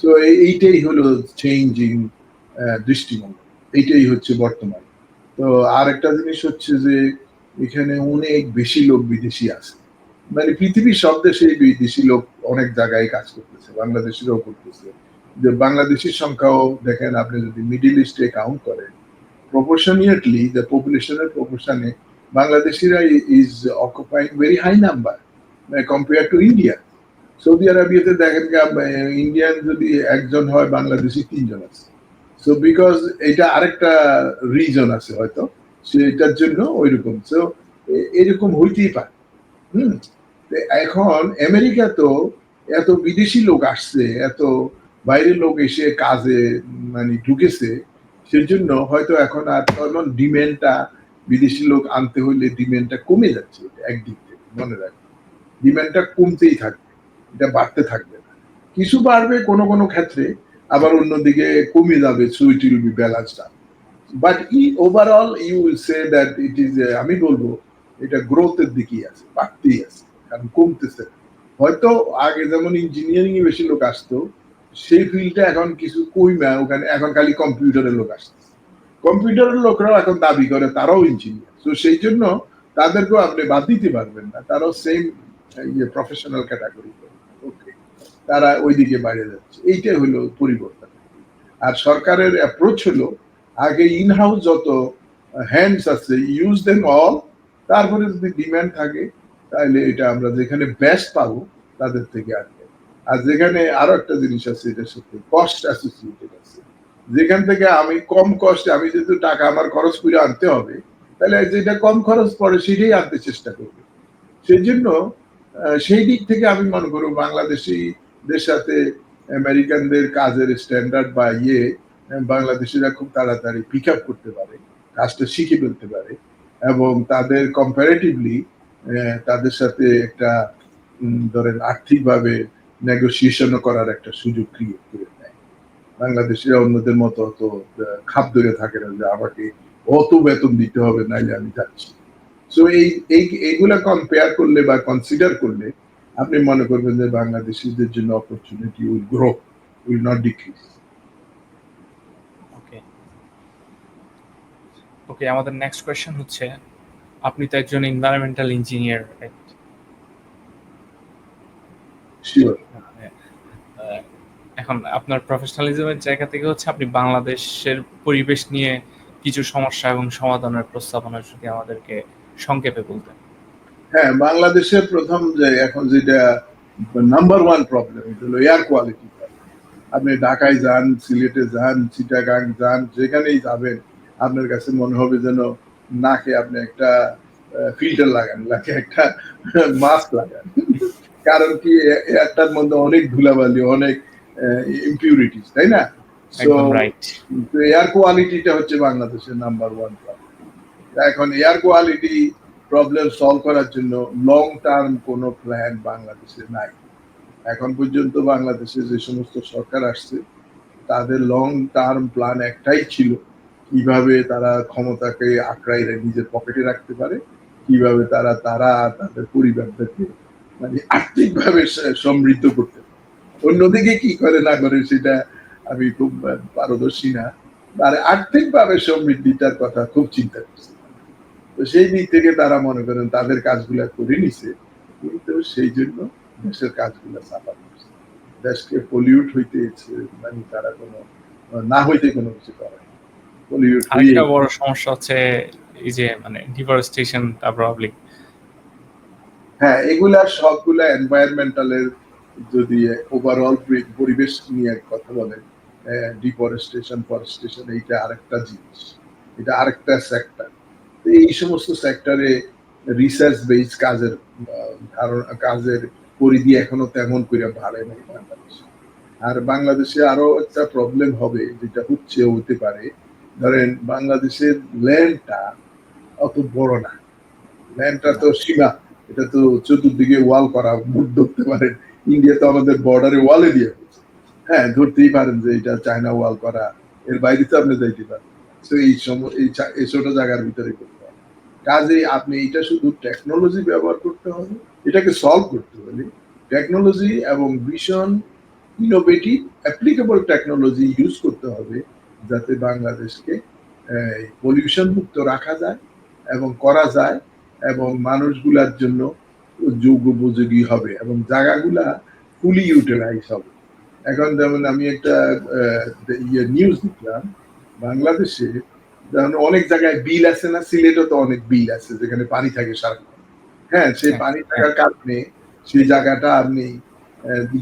So এইটাই হলো চেঞ্জিং দৃষ্টিভঙ্গি, এইটাই হচ্ছে বর্তমান। তো আর একটা জিনিস হচ্ছে যে এখানে অনেক বেশি লোক বিদেশি আছে, মানে পৃথিবীর সব দেশে বিদেশি লোক অনেক জায়গায় কাজ করতেছে, বাংলাদেশিরাও করতেছে। যে বাংলাদেশির সংখ্যাও দেখেন আপনি যদি মিডিল ইস্টে কাউন্ট করেন, প্রপোর্শনিয়েটলি দ্য পপুলেশনের প্রপোর্শনে বাংলাদেশিরা is occupying very high number compare to India. Saudi আরবিয়াতে দেখেন ইন্ডিয়ান যদি একজন হয় বাংলাদেশি তিনজন আছে। সো বিকজ এটা আরেকটা রিজন আছে হয়তো সেটার জন্য ওইরকম। সো এরকম হইতেই পারে। এখন আমেরিকা তো এত বিদেশি লোক আসছে, এত বাইরের লোক এসে কাজে মানে ঢুকেছে, সেজন্য হয়তো এখন আর তেমন ডিমান্ডটা, বিদেশি লোক আনতে হইলে ডিমান্ডটা কমে যাচ্ছে। একদিক থেকে মনে রাখবেন ডিমান্ডটা কমতেই থাকবে, এটা বাড়তে থাকবে না। কিছু বাড়বে কোনো কোনো ক্ষেত্রে, আবার অন্যদিকে কমে যাবে, so it will be balanced out. But overall you will say that it is, আমি বলবো এটা গ্রোথের দিকেই আছে, বাড়তেই আছে, কারণ কমতেছে। হয়তো আগে যেমন ইঞ্জিনিয়ারিং এ বেশি লোক আসতো, সেই ফিল্ডটা এখন কিছু কইমা ওখানে এখন খালি কম্পিউটারের লোক আসতেছে। কম্পিউটারের লোকরাও এখন দাবি করে তারাও ইঞ্জিনিয়ার, তো সেই জন্য তাদেরকেও আপনি বাদ দিতে পারবেন না, তারাও সেম প্রফেশনাল ক্যাটাগরি। ওকে, তারা ওইদিকে বাইরে যাচ্ছে, এইটাই হলো পরিবর্তন। আর সরকারের অ্যাপ্রোচ হলো আগে ইন হাউস যত হ্যান্ডস আছে ইউজ দেম অল, তারপরে যদি ডিমান্ড থাকে তাহলে এটা আমরা যেখানে বেস্ট পাবো তাদের থেকে আনবো। আর যেখানে আরো একটা জিনিস আছে, এটার সাথে কস্ট অ্যাসোসিয়েটেড আছে। যেখান থেকে আমি কম কষ্টে, আমি যেহেতু টাকা আমার খরচ করে আনতে হবে, তাহলে যেটা কম খরচ পড়ে সেটাই আনতে চেষ্টা করবে। সেই জন্য সেই দিক থেকে আমি মনে করব বাংলাদেশিদের সাথে আমেরিকানদের কাজের স্ট্যান্ডার্ড বা বাংলাদেশিরা খুব তাড়াতাড়ি পিক আপ করতে পারে, কাজটা শিখে ফেলতে পারে, এবং তাদের কম্পারেটিভলি তাদের সাথে একটা ধরেন আর্থিকভাবে নেগোসিয়েশনও করার একটা সুযোগ ক্রিয়েট করে দেয়। বাংলাদেশিরা অন্যদের মতো অত খাপ ধরে থাকে না যে আমাকে অত বেতন দিতে হবে, নাইলে আমি যাচ্ছি। সো এইগুলা কম্পেয়ার করলে বা কনসিডার করলে আপনি মনে করবেন যে বাংলাদেশিদের জন্য opportunity will grow, will not decrease. Okay okay আমাদের নেক্সট কোয়েশ্চেন হচ্ছে, আপনি তো একজন এনভায়রনমেন্টাল ইঞ্জিনিয়ার, রাইট? শিওর। এখন আপনার প্রফেশনালিজমের জায়গা থেকে হচ্ছে আপনি বাংলাদেশের পরিবেশ নিয়ে কিছু সমস্যা এবং সমাধানের প্রস্তাবনা যদি আমাদেরকে সংক্ষেপে বলতেন। হ্যাঁ, বাংলাদেশের প্রথম যে এখন যেটা নাম্বার ওয়ান প্রবলেম, এটা হলো এয়ার কোয়ালিটি। আপনি ঢাকায় যান, সিলেটে যান, চিটাগাং যান, যেখানেই যাবেন আপনার কাছে মনে হবে যেন নাকে আপনি একটা ফিল্টার লাগান, নাকে একটা মাস্ক লাগান। কারণ কি, এয়ারটার মধ্যে অনেক ধুলাবালি, অনেক ইমপিউরিটিস, তাই না? সো একদম রাইট। এয়ার কোয়ালিটিটা হচ্ছে বাংলাদেশের নাম্বার ওয়ান প্রবলেম। এখন এয়ার কোয়ালিটি প্রবলেম সলভ করার জন্য লং টার্ম কোনো প্ল্যান বাংলাদেশে নাই। এখন পর্যন্ত বাংলাদেশে যে সমস্ত সরকার আসছে তাদের লং টার্ম প্ল্যান একটাই ছিল, কিভাবে তারা ক্ষমতাকে আঁকড়াই নিজের পকেটে রাখতে পারে, কিভাবে তারা তাদের পরিবারদেরকে মানে আর্থিকভাবে সমৃদ্ধ করতে পারে। অন্যদিকে কি করে না করে সেটা আমি খুব পারদর্শী না, আর আর্থিকভাবে সমৃদ্ধিটার কথা খুব চিন্তা করছে। তো সেই দিক থেকে তারা মনে করেন তাদের কাজগুলা করে নিছে, কিন্তু সেই জন্য দেশের কাজগুলা সাফার করছে। দেশকে পলিউট হইতে মানে তারা কোনো না হইতে কোনো কিছু করে না। পলিউট হয়ে আরেকটা বড় সমস্যা হচ্ছে এই যে মানে ডিফরেস্টেশন, প্রবলেম। হ্যাঁ, এগুলা সবগুলা এনভায়রনমেন্টালের যদি ওভারঅল পরিবেশ নিয়ে কথা বলেন, ডিফরেস্টেশন, ফরেস্টেশন, এইটা আরেকটা জিনিস, এটা আরেকটা সেক্টর। এই সমস্ত সেক্টরে রিসার্চ বেস কাজের ধারণা, কাজের পরিধি এখনো তেমন করে বাড়ে নাই বাংলাদেশে। আর বাংলাদেশে আরো একটা প্রবলেম হবে, যেটা হতে পারে, ধরেন বাংলাদেশের ল্যান্ডটা অত বড় না, ল্যান্ডটা তো সীমা, এটা তো চতুর্দিকে ওয়াল করা, মুখ ধরতে পারেন ইন্ডিয়া তো আমাদের বর্ডারে ওয়ালে দিয়ে হচ্ছে। হ্যাঁ, ধরতেই পারেন যে এটা চায়না ওয়াল করা, এর বাইরে তো আপনি যাইতে পারেন। তো এই ছোট জায়গার ভিতরে করতে হবে। কাজে আপনি এটা শুধু টেকনোলজি ব্যবহার করতে হবে, এটাকে সলভ করতে হলে টেকনোলজি এবং ভীষণ ইনোভেটিভ অ্যাপ্লিকেবল টেকনোলজি ইউজ করতে হবে, যাতে বাংলাদেশকে পলিউশন মুক্ত রাখা যায় এবং করা যায়, এবং মানুষগুলার জন্য যোগ্যোপযোগী হবে এবং জায়গাগুলা ফুলি ইউটিলাইজ হবে। এখন যেমন আমি একটা নিউজ দেখলাম, বাংলাদেশে যেমন অনেক জায়গায় বিল আছে না, সিলেটও তো অনেক বিল আছে যেখানে পানি থাকে সারাক্ষণ। হ্যাঁ, সেই পানি থাকার কারণে সেই জায়গাটা আপনি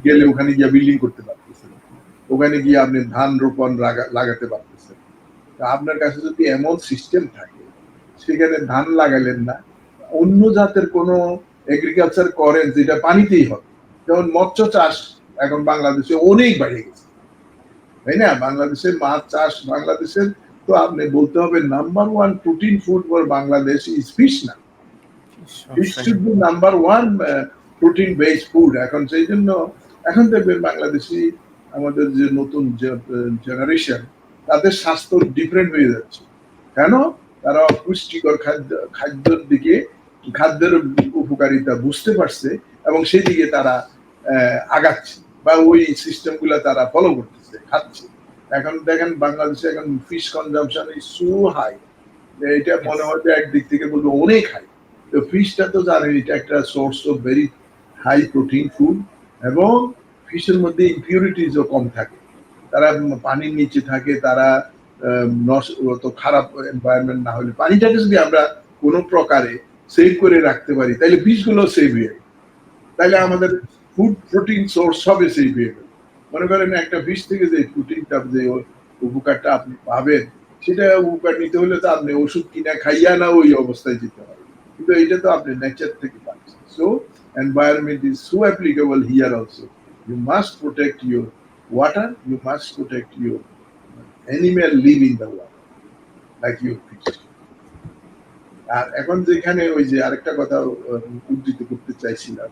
গেলে ওখানে গিয়ে বিল্ডিং করতে পারতেছেন, ওখানে গিয়ে আপনি ধান রোপণ লাগাতে পারতেছেন। আপনার কাছে যদি এমন সিস্টেম থাকে, সেখানে ধান লাগালেন না, অন্য জাতের কোন এগ্রিকালচার করেন যেটা পানিতেই হবে। যেমন মৎস্য চাষ এখন বাংলাদেশে অনেক বেড়ে গেছে, তাই না? বাংলাদেশের মাছ চাষ, বাংলাদেশের তো আপনি বলতে হবে number one protein food for Bangladesh is fish না, fish should be number one protein base food. এখন সেই জন্য এখন দেখবেন বাংলাদেশি আমাদের যে নতুন জেনারেশন, তাদের স্বাস্থ্য ডিফারেন্ট হয়ে যাচ্ছে। কেন? তারা পুষ্টিকর খাদ্যের দিকে, খাদ্যের উপকারিতা বুঝতে পারছে এবং সেই দিকে তারা আগাচ্ছে, বা ওই সিস্টেম গুলা তারা ফলো করতেছে, খাচ্ছে। এখন দেখেন বাংলাদেশে এখন fish consumption is so high, এটা মনে হয় যে একদিক থেকে বলবো অনেক হাই। তো ফিশটা তো জানেন এটা একটা source of very high protein food, এবং ফিশের মধ্যে ইমপিউরিটিসও কম থাকে। তারা পানির নিচে থাকে, তারা তো খারাপ এনভায়রনমেন্ট না হলে পানিটাকে যদি আমরা কোনো প্রকারে সেভ করে রাখতে পারি, তাহলে ফিশগুলো সেভ হয়ে যাবে, তাহলে আমাদের ফুড প্রোটিন সোর্স হবে সেভ হয়ে গেল। মনে করেন একটা ফিশ থেকে যে প্রোটিনটা যে উপকারটা আপনি পাবেন, সেটা উপকার নিতে হলে তো আপনি ওষুধ কিনা খাইয়া না ওই অবস্থায় যেতে হবে, কিন্তু এটা তো আপনি নেচার থেকে পাচ্ছেন। So environment is so applicable here also. You must protect your water, you must protect your animal live in the water like your fish. আর এখন যেখানে ওই যে আরেকটা কথা উদ্ধৃত করতে চাইছিলাম,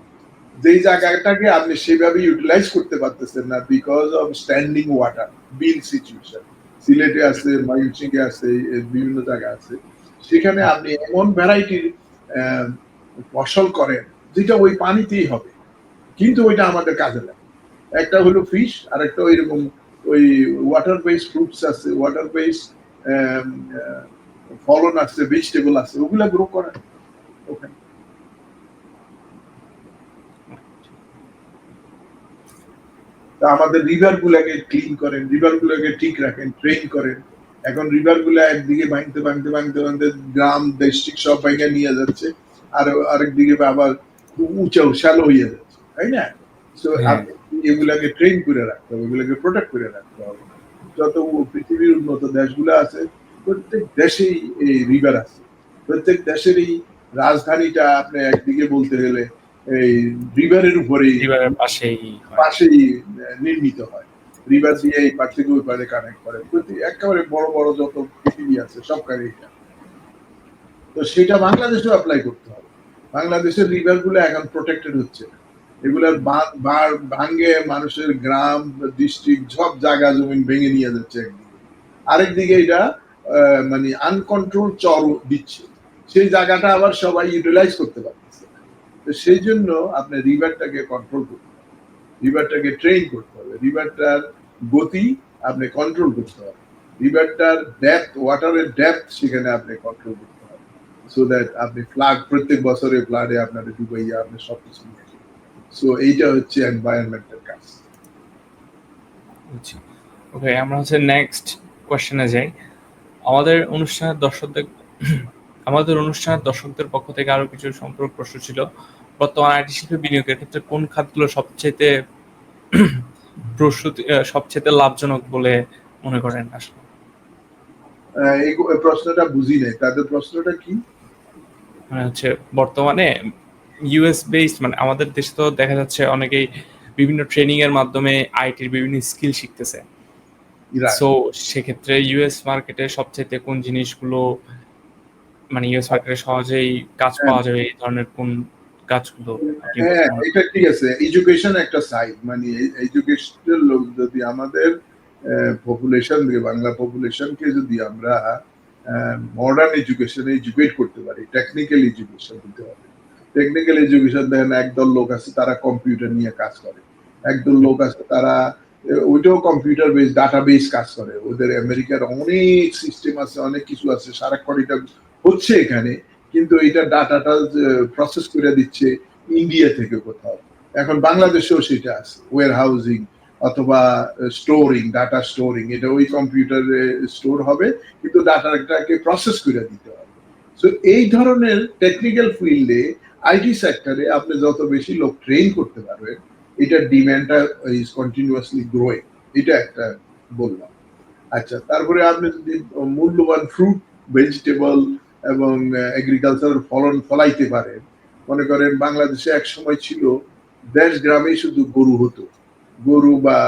যেই জায়গাটাকে আপনি সেভাবে ইউটিলাইজ করতে পারতেছেন না because of standing water, bill situation, সিলেটে আছে, ময়মনসিংহে আছে, বিভিন্ন জায়গায় আছে, সেখানে আপনি এমন ভ্যারাইটির ফসল করেন যেটা ওই পানিতেই হবে, কিন্তু ওইটা আমাদের কাজে লাগে। একটা হলো ফিশ, আর একটা ওইরকম ওই ওয়াটার বেসড ফ্রুটস আছে, ওয়াটার বেসড ফলন আছে, ভেজিটেবল আছে, ওগুলা গ্রো করেন ওখানে। তা আমাদের রিভার গুলাকে ক্লিন করেন, রিভার গুলাকে ঠিক রাখেন, ট্রেন করেন। এখন রিভার গুলা একদিকে ভাঙতে ভাঙতে ভাঙতে ভাঙতে গ্রাম ডিস্ট্রিক্ট সব ভাঙা নিয়ে যাচ্ছে, আর আরেকদিকে আবার উঁচা শ্যালো হয়ে যাচ্ছে, তাই না? সো আপনি এগুলাকে ট্রেন করে রাখতে হবে, এগুলাকে প্রোটেক্ট করে রাখতে হবে। যত পৃথিবীর উন্নত দেশগুলো আছে, প্রত্যেক দেশেই এই রিভার আছে, প্রত্যেক দেশেরই রাজধানীটা আপনি একদিকে বলতে গেলে এই রিভারের উপরেই পাশেই নির্মিত হয়, রিভার দিয়ে এই পার থেকে ওই পারে কানেক্ট করে, একেবারে বড় বড় যত পৃথিবী আছে সবখানে এটা। তো সেটা বাংলাদেশেও অ্যাপ্লাই করতে হবে। বাংলাদেশের রিভার গুলো এখন প্রোটেক্টেড হচ্ছে না, এগুলার ভাঙ্গে মানুষের গ্রাম ডিস্ট্রিক্ট সব জায়গা জমিন ভেঙে নিয়ে যাচ্ছে একদিকে, আরেকদিকে এটা মানে আনকন্ট্রোল চর দিচ্ছে, সেই জায়গাটা আবার সবাই ইউটিলাইজ করতে পারতেছে। তো সেই জন্য আপনি রিভারটাকে কন্ট্রোল করতে হবে, রিভারটাকে ট্রেন করতে হবে, রিভারটার গতি আপনি কন্ট্রোল করতে হবে, রিভারটার ডেপথ, ওয়াটারের ডেপথ সেখানে আপনি কন্ট্রোল করতে হবে, সো দ্যাট আপনি ফ্লাড প্রত্যেক বছরে ফ্লাডে আপনার ডুবাইয়া আপনি সবকিছু নিয়ে আসেন। সো এইটা হচ্ছে এনভায়রনমেন্টের কাজ। ওকে, আমরা হচ্ছে নেক্সট কোশ্চেনে যাই। আমাদের অনুষ্ঠানের দর্শকদের পক্ষ থেকে আরো কিছু সম্পর্ক প্রশ্ন ছিল। বর্তমান আইটি শিল্পে বিনিয়োগের ক্ষেত্রে কোন খাতগুলো সবচেয়ে লাভজনক বলে মনে করেন? আসলে এই প্রশ্নটা বুঝি নাই, তাদের প্রশ্নটা কি? মানে হচ্ছে বর্তমানে ইউএস বেসড, মানে আমাদের দেশে তো দেখা যাচ্ছে অনেকেই বিভিন্ন ট্রেনিং এর মাধ্যমে আইটির বিভিন্ন স্কিল শিখতেছে। সো সেক্ষেত্রে ইউএস মার্কেটে সবচেয়ে কোন জিনিসগুলো, মানে ইউএস মার্কেটে সহজেই কাজ পাওয়া যাবে, এই ধরনের কোন কাজগুলো? হ্যাঁ, এটা ঠিক আছে। এডুকেশন একটা সাইড, মানে এডুকেশনাল লোক যদি আমাদের পপুলেশন, বাংলা পপুলেশনকে যদি আমরা মডার্ন এডুকেশনে এডুকেট করতে পারি, টেকনিক্যাল এডুকেশন দিতে হবে। টেকনিক্যাল এডুকেশন দেখেন একদল লোক আছে তারা কম্পিউটার নিয়ে কাজ করে, একদল লোক আছে তারা ওইটাও কম্পিউটার বেস ডাটা বেস কাজ করে, ওদের আমেরিকার অনেক সিস্টেম আছে, অনেক কিছু আছে, সারাক্ষণ এটা হচ্ছে এখানে, কিন্তু এটা ডাটাটা প্রসেস করে দিচ্ছে ইন্ডিয়া থেকে কোথাও। এখন বাংলাদেশেও সেটা আছে, ওয়্যার হাউজিং অথবা স্টোরিং, ডাটা স্টোরিং, এটা ওই কম্পিউটারে স্টোর হবে, কিন্তু ডাটাটাকে প্রসেস করে দিতে হবে। সো এই ধরনের টেকনিক্যাল ফিল্ডে, আইটি সেক্টরে আপনি যত বেশি লোক ট্রেন করতে পারবেন, এটার ডিমান্ডটা ইজ কন্টিনিউয়াসলি গ্রোয়িং, এটা একটা বললাম। আচ্ছা, তারপরে আপনি যদি মূল্যবান ফ্রুট, ভেজিটেবল এবং এগ্রিকালচার ফলন ফলাইতে পারেন, মনে করেন বাংলাদেশে এক সময় ছিল দেশ গ্রামে শুধু গরু হতো, গরু বা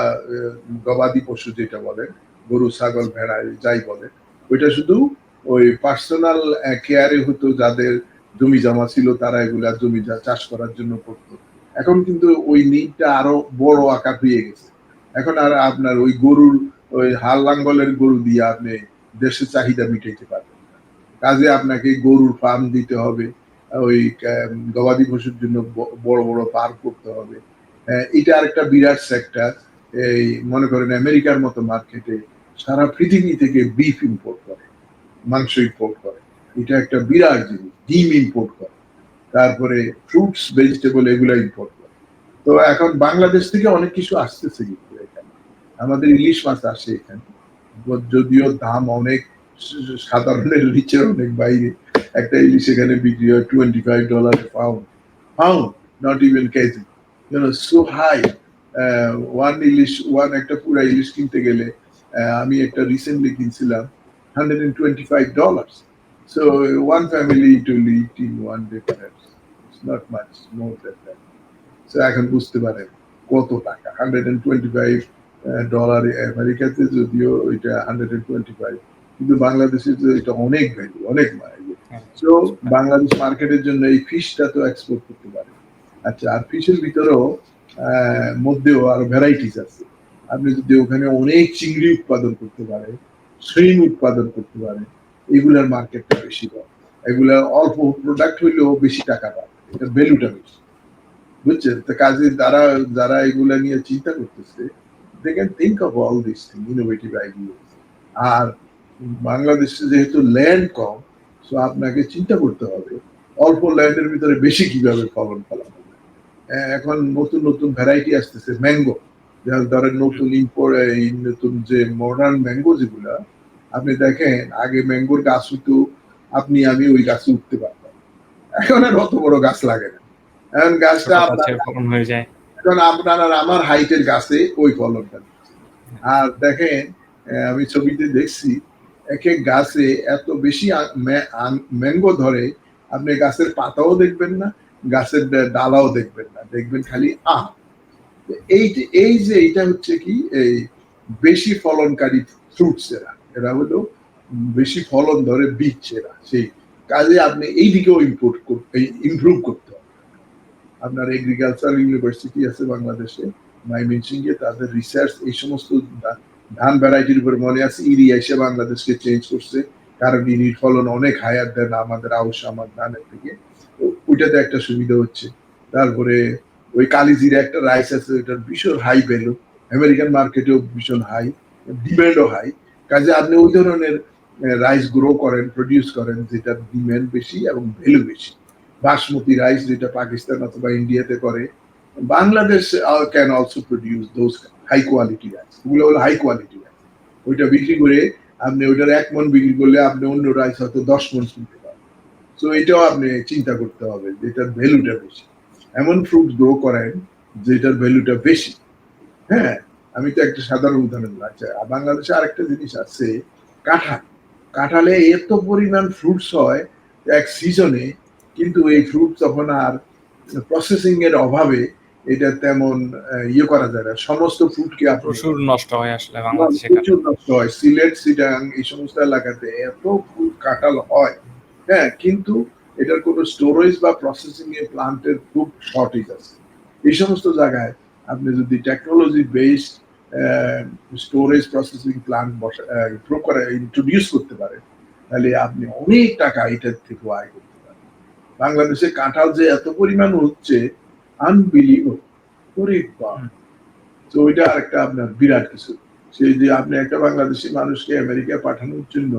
গবাদি পশু যেটা বলেন, গরু ছাগল ভেড়া যাই বলে, ওইটা শুধু ওই পার্সোনাল কেয়ারে হতো, যাদের জমি জমা ছিল তারা এগুলা জমি চাষ করার জন্য করতো। এখন কিন্তু ওই নিডটা আরো বড় আকার হয়ে গেছে, এখন আর আপনার ওই গরুর ওই হাল লাঙ্গলের গরু দিয়ে আপনি দেশের চাহিদা মিটাইতে পারবেন না, কাজে আপনাকে গরুর ফার্ম দিতে হবে, ওই গবাদি পশুর জন্য বড় বড় পার্ক করতে হবে। এটা আরেকটা বিরাট সেক্টর। এই মনে করেন আমেরিকার মতো মার্কেটে সারা পৃথিবী থেকে বিফ ইম্পোর্ট করে, মাংস ইম্পোর্ট করে, এটা একটা বিরাট জিনিস, ডিম ইম্পোর্ট করে, তারপরে ফ্রুটস ভেজিটেবল এগুলো ইম্পোর্ট করে। তো এখন বাংলাদেশ থেকে অনেক কিছু আসতেছে, কিন্তু এখানে আমাদের ইলিশ মাছ আসে এখানে, যদিও দাম অনেক সাধারণের নিচে অনেক বাইরে। একটা ইলিশ এখানে বিক্রি হয় $25 pound, not even KG, so high. একটা পুরা ইলিশ কিনতে গেলে আমি একটা রিসেন্টলি কিনছিলাম $125. So one family it will eat in one day perhaps. It's not much more than that. So এখন বুঝতে পারেন কত টাকা $125 আমেরিকাতে যদিও এটা 125, কিন্তু বাংলাদেশে তো এটা অনেক ভ্যালু, অনেক ভ্যালু। সো বাংলাদেশ মার্কেটের জন্য এই ফিশটা তো এক্সপোর্ট করতে পারে। আচ্ছা, আর ফিশের ভিতরেও মধ্যেও আরো ভ্যারাইটিস আছে। আপনি যদি ওখানে অনেক চিংড়ি উৎপাদন করতে পারে, শ্রিম উৎপাদন করতে পারে, এগুলার মার্কেটটা বেশি পাবে। এগুলা অল্প প্রোডাক্ট হইলেও বেশি টাকা পাবে, এটা ভ্যালুটা বেশি, বুঝছেন? তো কাজে যারা এগুলা নিয়ে চিন্তা করতেছে, they can think of all these things, innovative ideas. আর বাংলাদেশে যেহেতু ল্যান্ড কম, সো আপনাকে চিন্তা করতে হবে অল্প ল্যান্ডের ভিতরে বেশি কিভাবে ফলন ফলানো যায়। এখন নতুন নতুন ভ্যারাইটি আসতেছে ম্যাঙ্গো, ধরেন নতুন যে মডার্ন ম্যাঙ্গো যেগুলা, আপনি দেখেন আগে ম্যাঙ্গোর গাছ হইতো, আমি ওই গাছে উঠতে পারতাম, এখন আর অত বড় গাছ লাগে না। এখন গাছটা এখন আপনার আর আমার হাইটের গাছে ওই ফলনটা। আর দেখেন আমি ছবিতে দেখছি এক এক গাছে এত বেশি ম্যাঙ্গো ধরে, আপনি গাছের পাতাও দেখবেন না, গাছের ডালাও দেখবেন না, দেখবেন খালি আম। এই যে এইটা হচ্ছে কি, এই বেশি ফলনকারী ফ্রুটস, এরা হলো বেশি ফলন ধরে বীজ, সেই কাজে আপনি এই দিকেও ইমপ্রুভ করতে হবে। আপনার এগ্রিকালচার ইউনিভার্সিটি আছে বাংলাদেশে ময়মনসিংহে, তাদের রিসার্চ এই সমস্ত ধান ভ্যারাইটির উপর মনে আছে ইরি এসে বাংলাদেশকে চেঞ্জ করছে, কারণ ইরির ফলন অনেক হায়ার দেন আমাদের আউশ আমার ধানের থেকে, ওইটাতে একটা সুবিধা হচ্ছে। তারপরে ওই কালিজিরা একটা রাইস আছে, ওইটার ভীষণ হাই ভ্যালু, আমেরিকান মার্কেটেও ভীষণ হাই, ডিমান্ডও হাই। কাজে আপনি ওই ধরনের রাইস গ্রো করেন, প্রডিউস করেন, যেটার ডিমান্ড বেশি এবং ভ্যালু বেশি। বাসমতি রাইস যেটা পাকিস্তান অথবা ইন্ডিয়াতে করে, Bangladesh can also produce those high quality rice, ওগুলো হলো হাই কোয়ালিটি রাইস। ওইটা বিক্রি করে আপনি ওইটার 1 মণ বিক্রি করলে আপনি অন্য রাইস হয়তো 10 মণ কিনতে পারেন। সো এটাও আপনি চিন্তা করতে হবে যেটার ভ্যালুটা বেশি, এমন ফ্রুট গ্রো করেন যেটার ভ্যালুটা বেশি। হ্যাঁ, আমি তো একটা সাধারণ উদাহরণ দিচ্ছি। বাংলাদেশে আরেকটা জিনিস আছে, কাঁঠাল। কাঁঠালে এত পরিমাণ ফ্রুটস হয় এক সিজনে, কিন্তু এই ফ্রুট তখন আর প্রসেসিং এর অভাবে এটা তেমন ইয়ে করা যায় না। সমস্ত ফ্রুটকে প্রচুর নষ্ট হয় আসলে বাংলাদেশে, প্রচুর নষ্ট হয়। সিলেট, চিটাগাং এই সমস্ত এলাকাতে এত ফ্রুট কাঁঠাল হয়, হ্যাঁ, কিন্তু এটার কোনো স্টোরেজ বা প্রসেসিং এর প্লান্টের খুব শর্টেজ আছে। এই সমস্ত জায়গায় আপনি যদি technology based storage processing plant introduce করতে পারেন, তাহলে আপনি অনেক টাকা এটার থেকে আয় করতে পারেন। বাংলাদেশে কাঁঠাল যে এত পরিমাণ হচ্ছে, আনবিলিভেবল। তো ওইটা আরেকটা আপনার বিরাট কিছু। সেই যে আপনি একটা বাংলাদেশি মানুষকে আমেরিকা পাঠানোর জন্য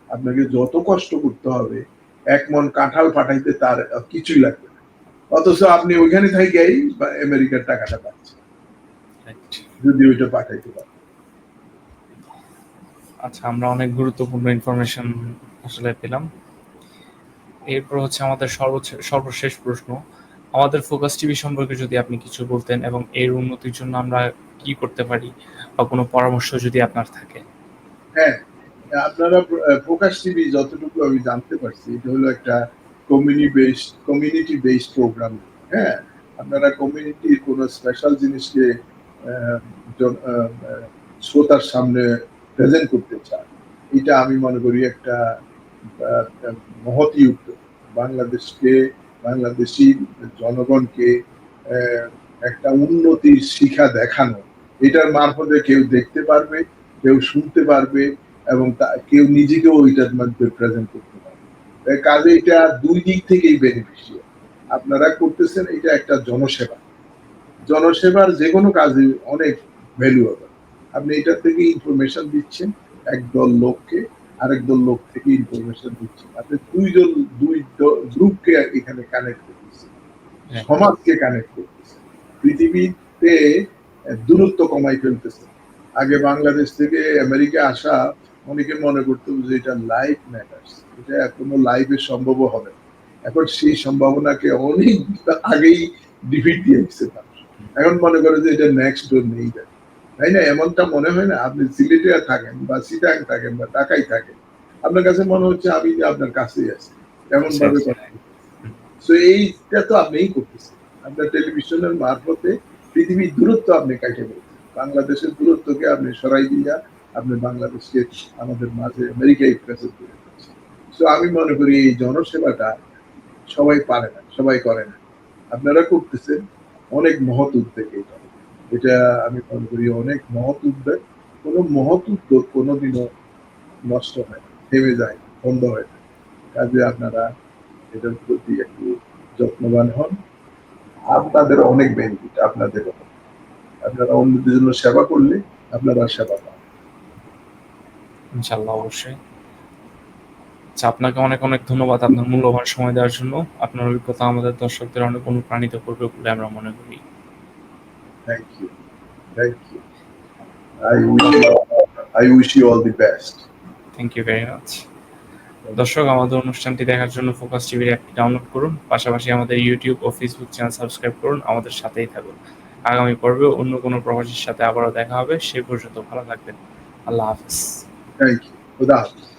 আপনাকে যত কষ্ট করতে হবে, 1 মণ কাঁঠাল পাঠাইতে তার কিছুই লাগবে না, অথচ আপনি ওইখানে থাকেই আমেরিকার টাকাটা পাচ্ছেন যদি ওইটা পাঠাইতে পারেন। আচ্ছা, আমরা অনেক গুরুত্বপূর্ণ ইনফরমেশন আসলে পেলাম। এরপর হচ্ছে আমাদের সর্বশেষ প্রশ্ন, আমাদের ফোকাস টিভি সম্পর্কে যদি আপনি কিছু বলতেন এবং এর উন্নতির জন্য আমরা কি করতে পারি বা কোনো পরামর্শ যদি আপনার থাকে। হ্যাঁ, আপনারা ফোকাস টিভি যতটুকু আমি জানতে পারছি, এটা হলো একটা কমিউনিটি বেসড প্রোগ্রাম। হ্যাঁ, আপনারা কমিউনিটির কোনো স্পেশাল জিনিসকে শ্রোতার সামনে প্রেজেন্ট করতে চান, এটা আমি মনে করি একটা মহতি উদ্যোগ। বাংলাদেশি জনগণকে একটা উন্নতির শিখা দেখানো, এটার মারফতে কেউ দেখতে পারবে, কেউ শুনতে পারবে, এবং কেউ নিজেকেও এটার মধ্যে প্রেজেন্ট করতে পারবে। কাজে এটা 2 দিক থেকেই বেনিফিশিয়াল। আপনারা করতেছেন, এটা একটা জনসেবার যে কোনো কাজে অনেক ভ্যালুয়েবল। আপনি এটার থেকে ইনফরমেশন দিচ্ছেন একদল লোককে, আরেক দল লোক থেকে ইনফরমেশন দিচ্ছেন, আপনি দুই গ্রুপকে এখানে কানেক্ট করতেছেন, সমাজকে কানেক্ট করতেছেন, পৃথিবীতে দূরত্ব কমাই ফেলতেছে। আগে বাংলাদেশ থেকে আমেরিকা আসা অনেকে মনে করতো যে এটা লাইফ ম্যাটার্স, এটা কোনো লাইফে সম্ভব হবে না। এখন সেই সম্ভাবনাকে অনেক আগেই ডিফিট দিয়ে দিচ্ছে। এখন মনে করে যে এটা নেক্সট ডোর নেই। তাই না? এমনটা মনে হয় না? আপনি সিলেটে থাকেন বা চিটাগাং থাকেন বা ঢাকায় থাকেন। আপনার কাছে মনে হচ্ছে আমি যে আপনার কাছেই আছি। এমন আচ্ছা, ভাবে আচ্ছা। কথা বলতেছি। সো এইটা তো আপনিই করতেছেন। আপনার টেলিভিশনের মারফতে পৃথিবীর দূরত্ব আপনি কাটিয়ে ফেলছেন। বাংলাদেশের দূরত্বকে আপনি সরাই দিয়া আপনি বাংলাদেশকে আমাদের মাঝে আমেরিকায় প্রেজেন্ট করে দিচ্ছেন। সো আমি মনে করি এই জনসেবাটা সবাই পারে না, সবাই করে না। আপনারা করতেছেন অনেক মহৎ উদ্যোগ এটা। এটা আমি মনে করি অনেক মহৎ উদ্যোগ। কোন মহৎ উদ্যোগ কোনোদিনও নষ্ট হয় না, থেমে যায়, বন্ধ হয় না। কাজে আপনারা এটার প্রতি একটু যত্নবান হন। আপনাদের অনেক বেনিফিট আপনাদেরও। আপনারা অন্যদের জন্য সেবা করলে আপনারা সেবা পান। ইনশাআল্লাহ অবশ্যই। আচ্ছা, আপনাকে অনেক, অনেক ধন্যবাদ আপনার মূল্যবান সময় দেওয়ার জন্য। আপনার অভিজ্ঞতা আমাদের দর্শকদের অনেক অনুপ্রাণিত করবে বলে আমরা মনে করি। Thank you, thank you. I wish you, I wish you all the best. Thank you very much. দর্শক, আমাদের অনুষ্ঠানটি দেখার জন্য ফোকাস টিভির অ্যাপটি ডাউনলোড করুন। পাশাপাশি আমাদের ইউটিউব ও ফেসবুক চ্যানেল সাবস্ক্রাইব করুন। আমাদের সাথেই থাকুন। আগামী পর্বে অন্য কোনো প্রবাসীর সাথে আবারও দেখা হবে। সে পর্যন্ত ভালো থাকবেন। আল্লাহ হাফেজ। Thank you. Khuda Hafiz.